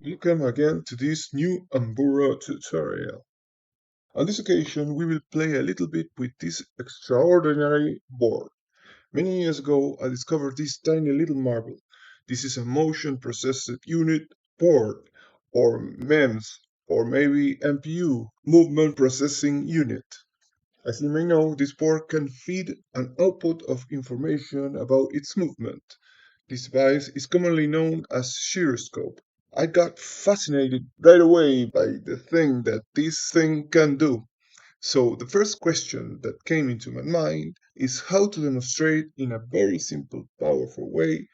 Welcome again to this new Ambura tutorial. On this occasion, we will play a little bit with this extraordinary board. Many years ago, I discovered this tiny little marble. This is a motion processed unit board, or MEMS, or maybe MPU, movement processing unit. As you may know, this board can feed an output of information about its movement. This device is commonly known as gyroscope. I got fascinated right away by the thing that this thing can do. So the first question that came into my mind is how to demonstrate in a very simple, powerful way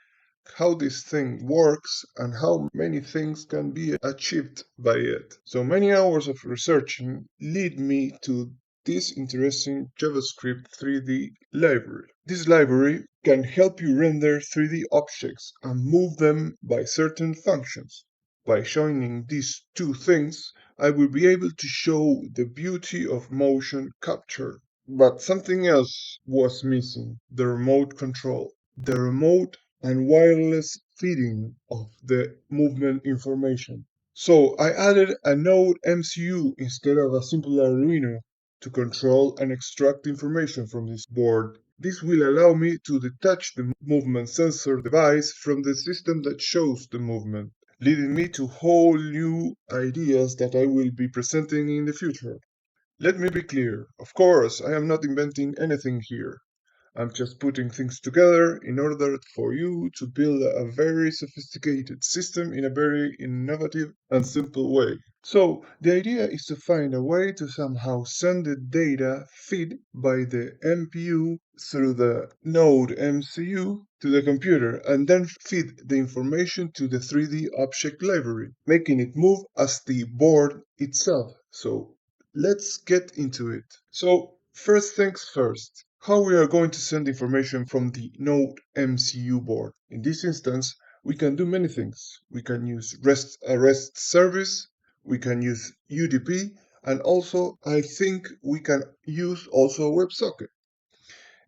how this thing works and how many things can be achieved by it. So many hours of researching lead me to this interesting JavaScript 3D library. This library can help you render 3D objects and move them by certain functions. By joining these two things, I will be able to show the beauty of motion capture. But something else was missing, the remote control. The remote and wireless feeding of the movement information. So I added a Node MCU instead of a simple Arduino to control and extract information from this board. This will allow me to detach the movement sensor device from the system that shows the movement, leading me to whole new ideas that I will be presenting in the future. Let me be clear, of course, I am not inventing anything here. I'm just putting things together in order for you to build a very sophisticated system in a very innovative and simple way. So, the idea is to find a way to somehow send the data feed by the MPU through the node MCU to the computer and then feed the information to the 3D object library, making it move as the board itself. So, let's get into it. So, first things first, how we are going to send information from the Node MCU board. In this instance, we can do many things. We can use a REST service, we can use UDP, and also I think we can use also a WebSocket.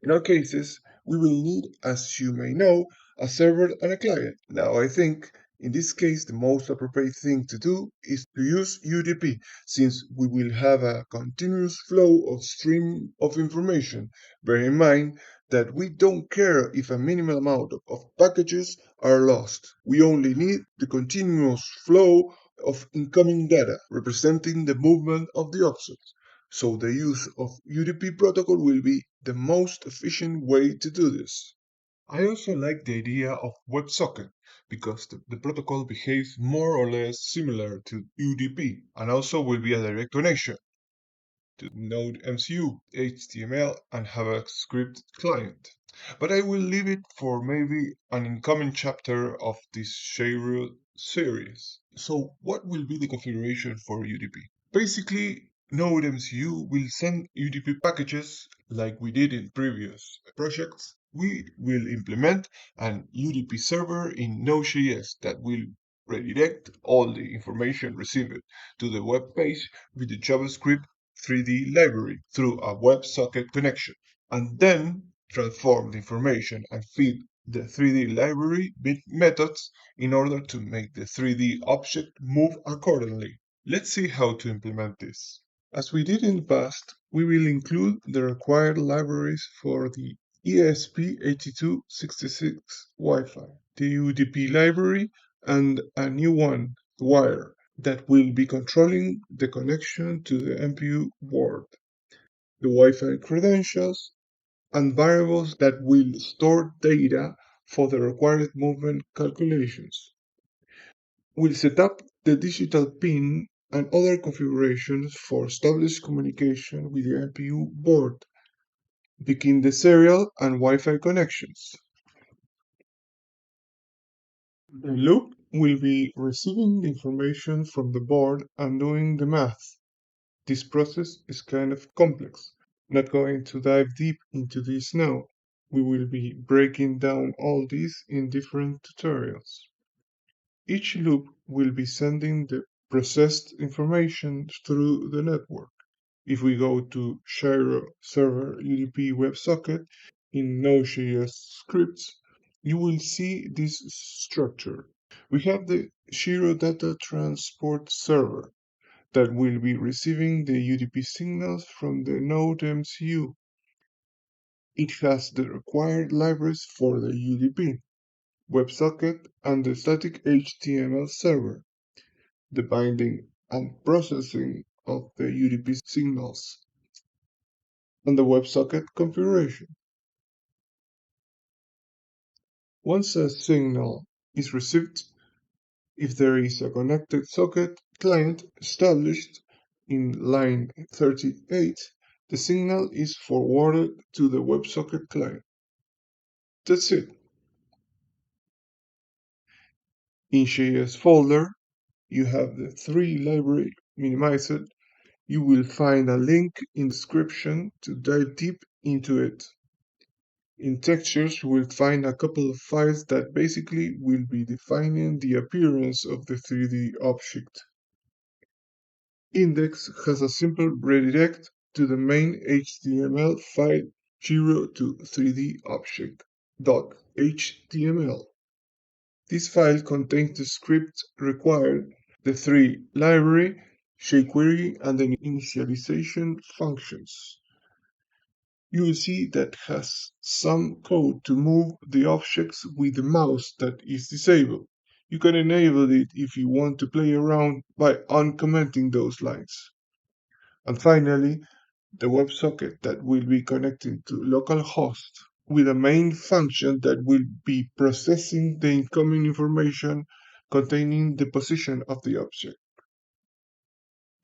In all cases, we will need, as you may know, a server and a client. Now, I think in this case, the most appropriate thing to do is to use UDP, since we will have a continuous flow of stream of information. Bear in mind that we don't care if a minimal amount of packages are lost. We only need the continuous flow of incoming data, representing the movement of the objects. So the use of UDP protocol will be the most efficient way to do this. I also like the idea of WebSocket because the protocol behaves more or less similar to UDP and also will be a direct connection to Node MCU, HTML, and JavaScript client. But I will leave it for maybe an incoming chapter of this series. So, what will be the configuration for UDP? Basically, Node MCU will send UDP packages like we did in previous projects. We will implement an UDP server in Node.js that will redirect all the information received to the web page with the JavaScript 3D library through a WebSocket connection, and then transform the information and feed the 3D library with methods in order to make the 3D object move accordingly. Let's see how to implement this. As we did in the past, we will include the required libraries for the ESP8266 Wi-Fi, the UDP library, and a new one, Wire, that will be controlling the connection to the MPU board, the Wi-Fi credentials, and variables that will store data for the required movement calculations. We'll set up the digital pin and other configurations for established communication with the MPU board, begin the serial and Wi-Fi connections. The loop will be receiving the information from the board and doing the math. This process is kind of complex. Not going to dive deep into this now. We will be breaking down all this in different tutorials. Each loop will be sending the processed information through the network. If we go to Gyro Server UDP WebSocket in Node.js scripts, you will see this structure. We have the Gyro Data Transport Server that will be receiving the UDP signals from the Node MCU. It has the required libraries for the UDP, WebSocket, and the static HTML server, the binding and processing of the UDP signals, and the WebSocket configuration. Once a signal is received, if there is a connected socket client established in line 38, the signal is forwarded to the WebSocket client. That's it. In JS folder, you have the 3 library minimized. You will find a link in the description to dive deep into it. In textures, you will find a couple of files that basically will be defining the appearance of the 3D object. Index has a simple redirect to the main HTML file 0 to 3D object.html. This file contains the script required, the 3 library, jQuery, and the initialization functions. You will see that has some code to move the objects with the mouse that is disabled. You can enable it if you want to play around by uncommenting those lines. And finally, the WebSocket that will be connected to localhost with a main function that will be processing the incoming information containing the position of the object.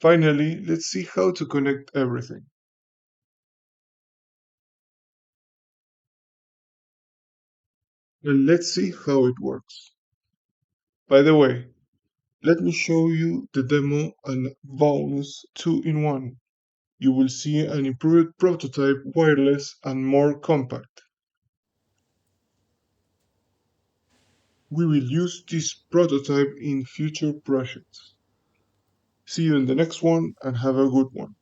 Finally, let's see how to connect everything. And let's see how it works. By the way, let me show you the demo and bonus 2-in-1. You will see an improved prototype, wireless and more compact. We will use this prototype in future projects. See you in the next one and have a good one.